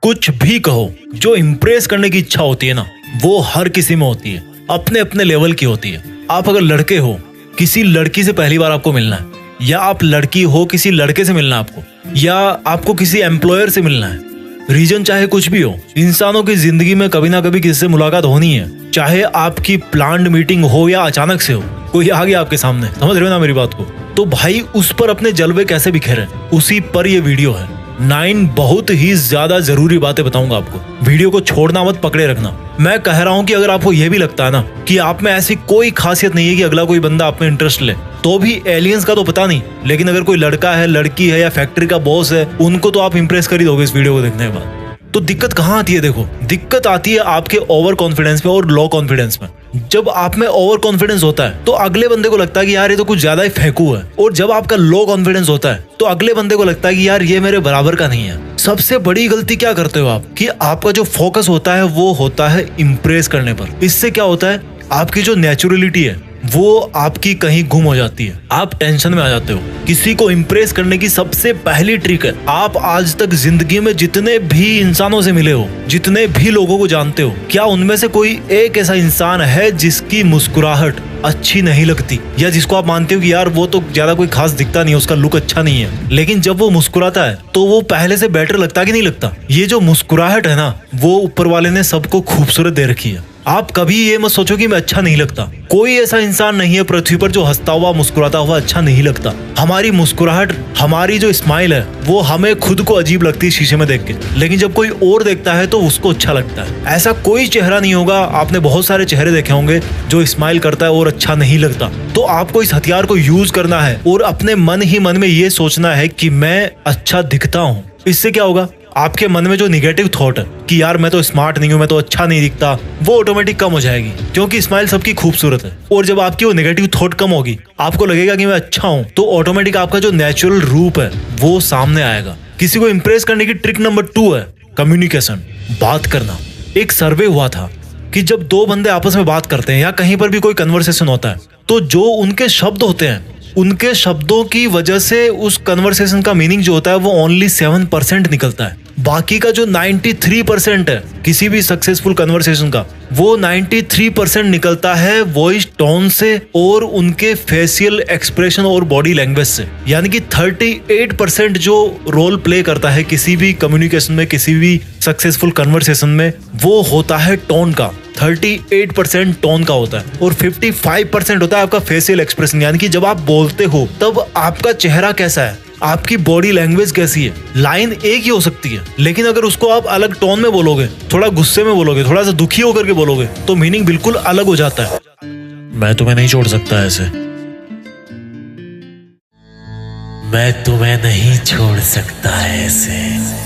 कुछ भी कहो, जो इम्प्रेस करने की इच्छा होती है ना, वो हर किसी में होती है, अपने अपने लेवल की होती है। आप अगर लड़के हो, किसी लड़की से पहली बार आपको मिलना है, या आप लड़की हो, किसी लड़के से मिलना है आपको, या आपको किसी एम्प्लॉयर से मिलना है, रीजन चाहे कुछ भी हो, इंसानों की जिंदगी में कभी ना कभी किसी से मुलाकात होनी है। चाहे आपकी प्लान्ड मीटिंग हो या अचानक से हो, कोई आ गया आपके सामने, समझ रहे हो ना मेरी बात को? तो भाई उस पर अपने जलवे कैसे बिखेरे, उसी पर ये वीडियो है। 9 बहुत ही ज्यादा जरूरी बातें बताऊंगा आपको। वीडियो को छोड़ना मत, पकड़े रखना। मैं कह रहा हूं कि अगर आपको यह भी लगता है ना कि आप में ऐसी कोई खासियत नहीं है कि अगला कोई बंदा आप में इंटरेस्ट ले, तो भी एलियंस का तो पता नहीं, लेकिन अगर कोई लड़का है, लड़की है या फैक्ट्री का बॉस है, उनको तो आप इंप्रेस कर ही दोगे इस वीडियो को देखने के बाद। तो दिक्कत कहाँ आती है? देखो, दिक्कत आती है आपके ओवर कॉन्फिडेंस में और लो कॉन्फिडेंस में। जब आप में ओवर कॉन्फिडेंस होता है तो अगले बंदे को लगता है कि यार ये तो कुछ ज्यादा ही फेंकू है, और जब आपका लो कॉन्फिडेंस होता है तो अगले बंदे को लगता है कि यार ये मेरे बराबर का नहीं है। सबसे बड़ी गलती क्या करते हो आप कि आपका जो फोकस होता है वो होता है इम्प्रेस करने पर। इससे क्या होता है, आपकी जो नेचुरलिटी है वो आपकी कहीं गुम हो जाती है, आप टेंशन में आ जाते हो। किसी को इम्प्रेस करने की सबसे पहली ट्रिक है, आप आज तक जिंदगी में जितने भी इंसानों से मिले हो, जितने भी लोगों को जानते हो, क्या उनमें से कोई एक ऐसा इंसान है जिसकी मुस्कुराहट अच्छी नहीं लगती, या जिसको आप मानते हो कि यार वो तो ज्यादा कोई खास दिखता नहीं है, उसका लुक अच्छा नहीं है, लेकिन जब वो मुस्कुराता है तो वो पहले से बेटर लगता कि नहीं लगता? ये जो मुस्कुराहट है ना, वो ऊपर वाले ने सबको खूबसूरत दे रखी है। आप कभी ये मत सोचो कि मैं अच्छा नहीं लगता। कोई ऐसा इंसान नहीं है पृथ्वी पर जो हंसता हुआ, मुस्कुराता हुआ अच्छा नहीं लगता। हमारी मुस्कुराहट, हमारी जो स्माइल है, वो हमें खुद को अजीब लगती है शीशे में देख के, लेकिन जब कोई और देखता है तो उसको अच्छा लगता है। ऐसा कोई चेहरा नहीं होगा, आपने बहुत सारे चेहरे देखे होंगे जो स्माइल करता है और अच्छा नहीं लगता। तो आपको इस हथियार को यूज करना है और अपने मन ही मन में ये सोचना है कि मैं अच्छा दिखता हूँ। इससे क्या होगा, आपके मन में जो निगेटिव थॉट है कि यार मैं तो स्मार्ट नहीं हूं, मैं तो अच्छा नहीं दिखता, वो ऑटोमेटिक कम हो जाएगी, क्योंकि स्माइल सबकी खूबसूरत है। और जब आपकी वो नेगेटिव थॉट कम होगी, आपको लगेगा कि मैं अच्छा हूं, तो ऑटोमेटिक आपका जो नेचुरल रूप है वो सामने आएगा। किसी को इंप्रेस करने की ट्रिक नंबर 2 है कम्युनिकेशन, बात करना। एक सर्वे हुआ था कि जब 2 बंदे आपस में बात करते हैं या कहीं पर भी कोई कन्वर्सेशन होता है, तो जो उनके शब्द होते हैं, उनके शब्दों की वजह से उस कन्वर्सेशन का मीनिंग जो होता है वो ओनली 7% निकलता है। बाकी का जो 93% है किसी भी सक्सेसफुल कन्वर्सेशन का, वो 93% निकलता है वॉइस टोन से और उनके फेशियल एक्सप्रेशन और बॉडी लैंग्वेज से। यानी कि 38% जो रोल प्ले करता है किसी भी कम्युनिकेशन में, किसी भी सक्सेसफुल कन्वर्सेशन में, वो होता है टोन का। 38% टोन का होता है और 55% होता है आपका फेशियल एक्सप्रेशन। यानी कि जब आप बोलते हो तब आपका चेहरा कैसा है, आपकी बॉडी लैंग्वेज कैसी है। लाइन एक ही हो सकती है, लेकिन अगर उसको आप अलग टोन में बोलोगे, थोड़ा गुस्से में बोलोगे, थोड़ा सा दुखी होकर के बोलोगे, तो मीनिंग बिल्कुल अलग हो जाता है। मैं तुम्हें नहीं छोड़ सकता ऐसे, मैं तुम्हें नहीं छोड़ सकता ऐसे।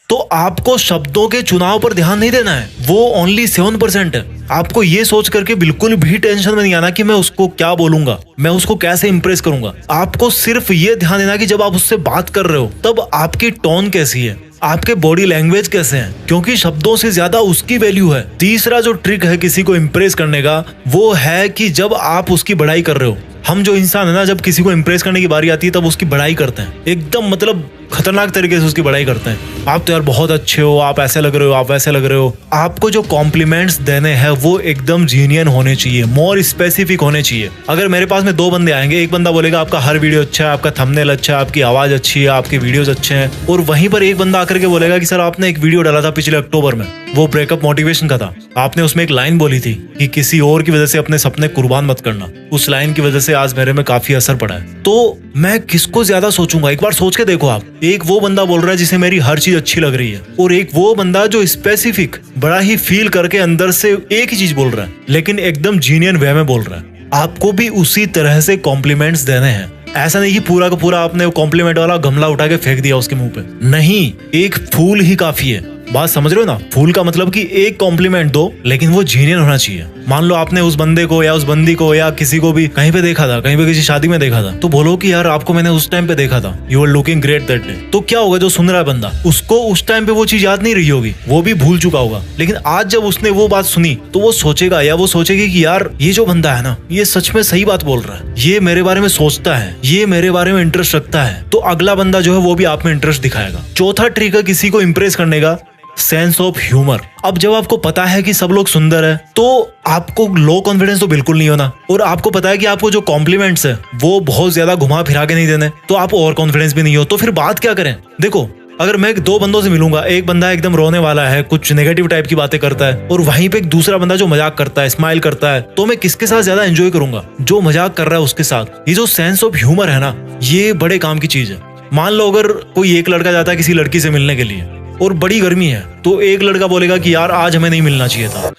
तो आपको शब्दों के चुनाव पर ध्यान नहीं देना है, वो ओनली 7% है। आपको ये सोच करके बिल्कुल भी टेंशन में नहीं आना कि मैं उसको क्या बोलूंगा, मैं उसको कैसे इंप्रेस करूंगा। आपको सिर्फ ये ध्यान देना कि जब आप उससे बात कर रहे हो तब आपकी टोन कैसी है, आपके बॉडी लैंग्वेज कैसे हैं, क्योंकि शब्दों से ज्यादा उसकी वैल्यू है। तीसरा जो ट्रिक है किसी को इंप्रेस करने का, वो है कि जब आप उसकी बड़ाई कर रहे हो, हम जो इंसान है ना, जब किसी को इंप्रेस करने की बारी आती है तब उसकी बड़ाई करते हैं, एकदम मतलब खतरनाक तरीके से उसकी बड़ाई करते हैं। आप तो यार बहुत अच्छे हो, आप ऐसे लग रहे हो, आप वैसे लग रहे हो। आपको जो कॉम्प्लीमेंट्स देने हैं वो एकदम जीनियन होने चाहिए, मोर स्पेसिफिक होने चाहिए। अगर मेरे पास में 2 बंदे आएंगे, एक बंदा बोलेगा आपका हर वीडियो अच्छा है, आपका थंबनेल अच्छा है, आपकी आवाज अच्छी है, आपके वीडियोस अच्छे हैं, और वहीं पर एक बंदा आकर के बोलेगा कि सर आपने एक वीडियो डाला था पिछले अक्टूबर में, वो ब्रेकअप मोटिवेशन का था, आपने उसमें एक लाइन बोली थी कि किसी और की वजह से अपने सपने कुर्बान मत करना। उस लाइन की वजह से आज मेरे में काफी असर पड़ा है। तो मैं किसको ज्यादा सोचूंगा? एक बार सोच के देखो आप। एक वो बंदा बोल रहा है जिसे मेरी हर चीज अच्छी लग रही है, और एक वो बंदा जो स्पेसिफिक बड़ा ही फील करके अंदर से एक ही चीज बोल रहा है, लेकिन एकदम जीनियन वे में बोल रहा है। आपको भी उसी तरह से कॉम्प्लीमेंट्स देने हैं। ऐसा नहीं कि पूरा का पूरा आपने कॉम्प्लीमेंट वाला गमला उठा के फेंक दिया उसके मुंह पे, नहीं, एक फूल ही काफी है। बात समझ रहे हो ना? फूल का मतलब कि एक कॉम्प्लीमेंट दो, लेकिन वो जेन्युइन होना चाहिए। मान लो आपने उस बंदे को या उस बंदी को या किसी को भी कहीं पे देखा था, कहीं पे किसी शादी में देखा था, तो बोलो कि यार आपको मैंने उस टाइम पे देखा था, you are looking great that day. तो क्या होगा, जो सुन रहा है बंदा, उसको उस टाइम पे वो चीज याद नहीं रही होगी, वो भी भूल चुका होगा, लेकिन आज जब उसने वो बात सुनी तो वो सोचेगा या वो सोचेगी कि यार ये जो बंदा है ना, ये सच में सही बात बोल रहा है, ये मेरे बारे में सोचता है, ये मेरे बारे में इंटरेस्ट रखता है। तो अगला बंदा जो है वो भी आप में इंटरेस्ट दिखाएगा। चौथा ट्रिक है किसी को इंप्रेस करने का, सेंस ऑफ ह्यूमर। अब जब आपको पता है कि सब लोग सुंदर है, तो आपको लो कॉन्फिडेंस तो बिल्कुल नहीं होना, और आपको पता है कि आपको जो कॉम्प्लीमेंट्स है वो बहुत ज्यादा घुमा फिरा के नहीं देने, तो आप ओवर कॉन्फिडेंस भी नहीं हो, तो फिर बात क्या करें? देखो, अगर मैं दो बंदों से मिलूंगा, एक बंदा एकदम रोने वाला है, कुछ नेगेटिव टाइप की बातें करता है, और वहीं पे एक दूसरा बंदा जो मजाक करता है, स्माइल करता है, तो मैं किसके साथ ज्यादा एंजॉय करूंगा? जो मजाक कर रहा है उसके साथ। ये जो सेंस ऑफ ह्यूमर है ना, ये बड़े काम की चीज है। मान लो अगर कोई एक लड़का जाता है किसी लड़की से मिलने के लिए और बड़ी गर्मी है, तो एक लड़का बोलेगा कि यार आज हमें नहीं मिलना चाहिए था,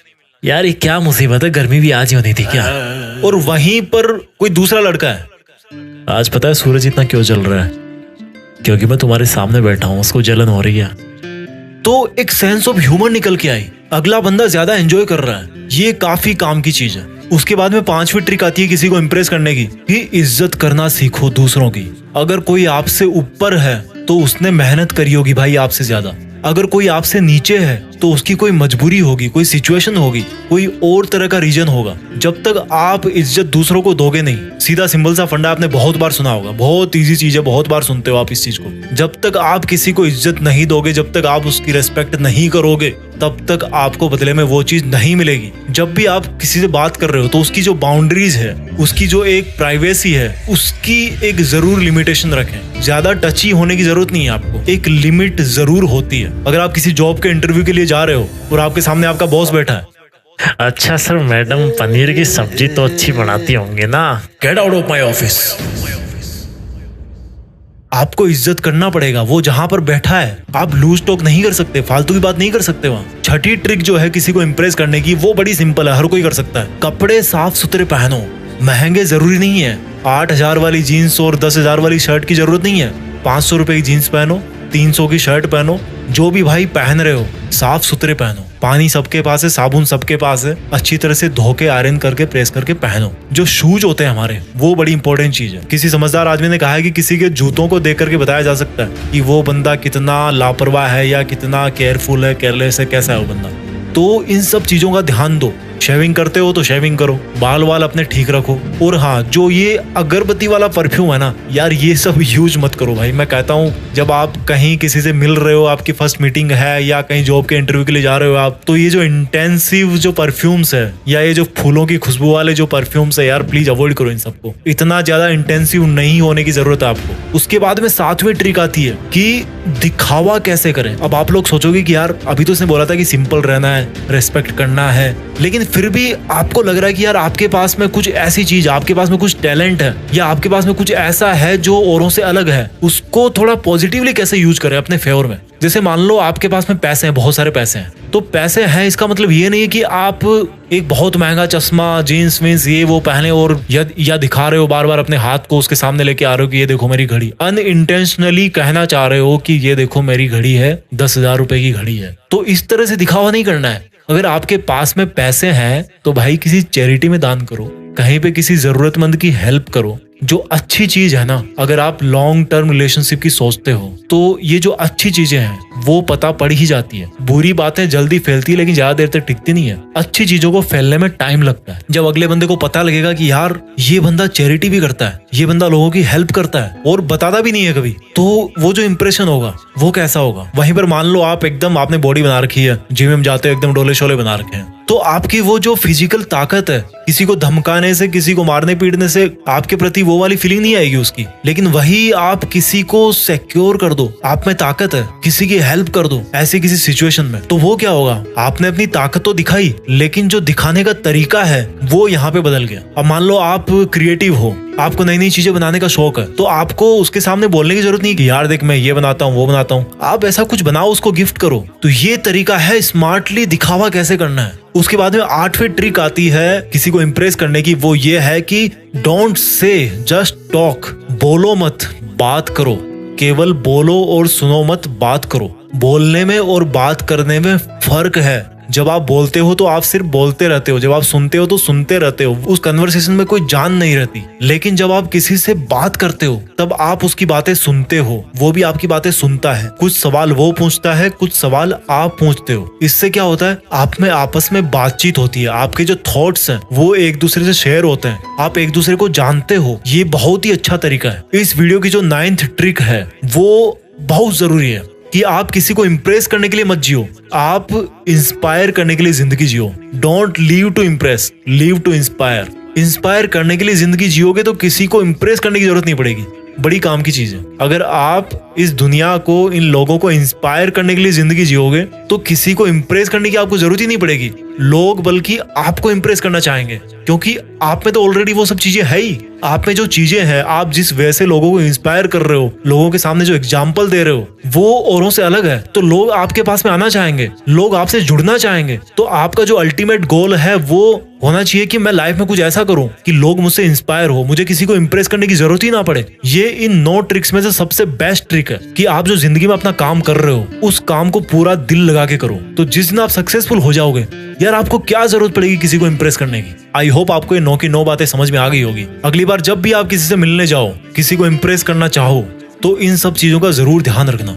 यार ये क्या मुसीबत है, गर्मी भी आज ही होनी थी क्या? और वहीं पर कोई दूसरा लड़का है, आज पता है सूरज इतना क्यों जल रहा है? क्योंकि मैं तुम्हारे सामने बैठा हूँ, उसको जलन हो रही है। तो एक सेंस ऑफ ह्यूमर निकल के आई, अगला बंदा ज्यादा एंजॉय कर रहा है, ये काफी काम की चीज है। उसके बाद में पांचवी ट्रिक आती है किसी को इंप्रेस करने की, कि इज्जत करना सीखो दूसरों की। अगर कोई आपसे ऊपर है तो उसने मेहनत करी होगी भाई आपसे ज्यादा। अगर कोई आपसे नीचे है तो उसकी कोई मजबूरी होगी, कोई सिचुएशन होगी, कोई और तरह का रीजन होगा। जब तक आप इज्जत दूसरों को दोगे नहीं, सीधा सिंपल सा फंडा आपने बहुत बार सुना होगा, बहुत इजी चीज है, बहुत बार सुनते हो आप इस चीज को। जब तक आप किसी को इज्जत नहीं दोगे, जब तक आप उसकी रेस्पेक्ट नहीं करोगे, तब तक आपको बदले में वो चीज नहीं मिलेगी। जब भी आप किसी से बात कर रहे हो तो उसकी जो बाउंड्रीज है, उसकी जो एक प्राइवेसी है, उसकी एक जरूर लिमिटेशन रखें। ज्यादा टची होने की जरूरत नहीं है आपको, एक लिमिट जरूर होती है। अगर आप किसी जॉब के इंटरव्यू के लिए जा रहे हो और आपके सामने आपका बॉस बैठा है, अच्छा सर, मैडम पनीर की सब्जी तो अच्छी बनाती होंगे ना? Get out of my office. आपको इज्जत करना पड़ेगा, वो जहां पर बैठा है आप लूज टॉक नहीं कर सकते, फालतू की बात नहीं कर सकते वहां। छठी ट्रिक जो है किसी को इंप्रेस करने की, वो बड़ी सिंपल है, हर कोई कर सकता है। कपड़े साफ सुथरे पहनो, महंगे जरूरी नहीं है। 8,000 वाली जीन्स और 10,000 वाली शर्ट की जरूरत नहीं है। 500 रुपए की जीन्स पहनो, 300 की शर्ट पहनो, जो भी भाई पहन रहे हो साफ सुथरे पहनो। पानी सबके पास है, साबुन सबके पास है, अच्छी तरह से धो के आयरन करके प्रेस करके पहनो। जो शूज होते हैं हमारे, वो बड़ी इंपॉर्टेंट चीज है। किसी समझदार आदमी ने कहा है कि किसी के जूतों को देख करके बताया जा सकता है कि वो बंदा कितना लापरवाह है या कितना केयरफुल है, केयरलेस है, कैसा है वो बंदा। तो इन सब चीजों का ध्यान दो। शेविंग करते हो तो शेविंग करो, बाल वाल अपने ठीक रखो। और हाँ, जो ये अगरबत्ती वाला परफ्यूम है ना यार, ये सब यूज मत करो भाई। मैं कहता हूँ जब आप कहीं किसी से मिल रहे हो, आपकी फर्स्ट मीटिंग है या कहीं जॉब के इंटरव्यू के लिए जा रहे हो आप, तो ये जो इंटेंसिव जो परफ्यूम्स है या ये जो फूलों की खुशबू वाले जो परफ्यूम्स है यार, प्लीज अवॉइड करो इन सबको। इतना ज्यादा इंटेंसिव नहीं होने की जरूरत है आपको। उसके बाद में 7वीं ट्रिक आती है कि दिखावा कैसे करें। अब आप लोग सोचोगे कि यार अभी तो इसने बोला था कि सिंपल रहना है, रेस्पेक्ट करना है, लेकिन फिर भी आपको लग रहा है कि यार आपके पास में कुछ ऐसी चीज, आपके पास में कुछ टैलेंट है या आपके पास में कुछ ऐसा है जो औरों से अलग है, उसको थोड़ा पॉजिटिवली कैसे यूज करें अपने फेवर में। जैसे मान लो आपके पास में पैसे हैं, बहुत सारे पैसे हैं, तो पैसे हैं इसका मतलब ये नहीं है कि आप एक बहुत महंगा चश्मा, जीन्स वीन्स ये वो पहने और या दिखा रहे हो बार बार अपने हाथ को उसके सामने लेके आ रहे हो कि ये देखो मेरी घड़ी। अनइंटेंशनली कहना चाह रहे हो कि ये देखो मेरी घड़ी है, 10,000 रुपए की घड़ी है। तो इस तरह से दिखावा नहीं करना है। अगर आपके पास में पैसे हैं तो भाई किसी चैरिटी में दान करो, कहीं पे किसी जरूरतमंद की हेल्प करो। जो अच्छी चीज है ना, अगर आप लॉन्ग टर्म रिलेशनशिप की सोचते हो तो ये जो अच्छी चीजें हैं वो पता पड़ ही जाती है। बुरी बातें जल्दी फैलती है लेकिन ज्यादा देर तक टिकती नहीं है। अच्छी चीजों को फैलने में टाइम लगता है। जब अगले बंदे को पता लगेगा कि यार ये बंदा चैरिटी भी करता है, ये बंदा लोगों की हेल्प करता है और बताता भी नहीं है कभी, तो वो जो इंप्रेशन होगा वो कैसा होगा। वहीं पर मान लो आप एकदम आपने बॉडी बना रखी है, जिम में जाते हो एकदम डोले शोले बना रखे हैं, तो आपकी वो जो फिजिकल ताकत है, किसी को धमकाने से, किसी को मारने पीटने से आपके प्रति वो वाली फीलिंग नहीं आएगी उसकी। लेकिन वही आप किसी को सिक्योर कर दो, आप में ताकत है, किसी की हेल्प कर दो ऐसी किसी सिचुएशन में, तो वो क्या होगा, आपने अपनी ताकत तो दिखाई लेकिन जो दिखाने का तरीका है वो यहाँ पे बदल गया। अब मान लो आप क्रिएटिव हो, आपको नई नई चीजें बनाने का शौक है, तो आपको उसके सामने बोलने की जरूरत नहीं कि यार देख मैं ये बनाता हूँ वो बनाता हूँ। आप ऐसा कुछ बनाओ, उसको गिफ्ट करो। तो ये तरीका है स्मार्टली दिखावा कैसे करना है। उसके बाद में 8वीं ट्रिक आती है किसी को इंप्रेस करने की, वो ये है कि डोंट से, जस्ट टॉक। बोलो मत, बात करो। केवल बोलो और सुनो मत, बात करो। बोलने में और बात करने में फर्क है। जब आप बोलते हो तो आप सिर्फ बोलते रहते हो, जब आप सुनते हो तो सुनते रहते हो, उस कन्वर्सेशन में कोई जान नहीं रहती। लेकिन जब आप किसी से बात करते हो तब आप उसकी बातें सुनते हो, वो भी आपकी बातें सुनता है। कुछ सवाल वो पूछता है, कुछ सवाल आप पूछते हो। इससे क्या होता है, आप में आपस में बातचीत होती है, आपके जो थॉट्स हैं वो एक दूसरे से शेयर होते हैं, आप एक दूसरे को जानते हो। ये बहुत ही अच्छा तरीका है। इस वीडियो की जो 9th ट्रिक है वो बहुत जरूरी है कि आप किसी को इम्प्रेस करने के लिए मत जियो, आप इंस्पायर करने के लिए जिंदगी जियो। Don't live to impress, live to inspire. Inspire करने के लिए जिंदगी जियोगे तो किसी को इम्प्रेस करने की जरूरत नहीं पड़ेगी। बड़ी काम की चीज है। अगर आप इस दुनिया को, इन लोगों को इंस्पायर करने के लिए जिंदगी जियोगे तो किसी को इम्प्रेस करने की आपको जरूरत ही नहीं पड़ेगी। लोग बल्कि आपको इम्प्रेस करना चाहेंगे, क्योंकि आप में तो ऑलरेडी वो सब चीजें है ही। आप में जो चीजें हैं, आप जिस वैसे लोगों को इंस्पायर कर रहे हो, लोगों के सामने जो एग्जाम्पल दे रहे हो, वो औरों से अलग है। तो लोग आपके पास में आना चाहेंगे, लोग आपसे जुड़ना चाहेंगे। तो आपका जो अल्टीमेट गोल है वो होना चाहिए कि मैं लाइफ में कुछ ऐसा करूं कि लोग मुझसे इंस्पायर हो, मुझे किसी को इंप्रेस करने की जरूरत ही ना पड़े। ये इन 9 ट्रिक्स में से सबसे बेस्ट ट्रिक है कि आप जो जिंदगी में अपना काम कर रहे हो उस काम को पूरा दिल लगा के करो। तो जिस दिन आप सक्सेसफुल हो जाओगे, यार आपको क्या जरूरत पड़ेगी किसी को इंप्रेस करने की। आई होप आपको ये 9 की 9 बातें समझ में आ गई होगी। अगली बार जब भी आप किसी से मिलने जाओ, किसी को इंप्रेस करना चाहो, तो इन सब चीजों का जरूर ध्यान रखना।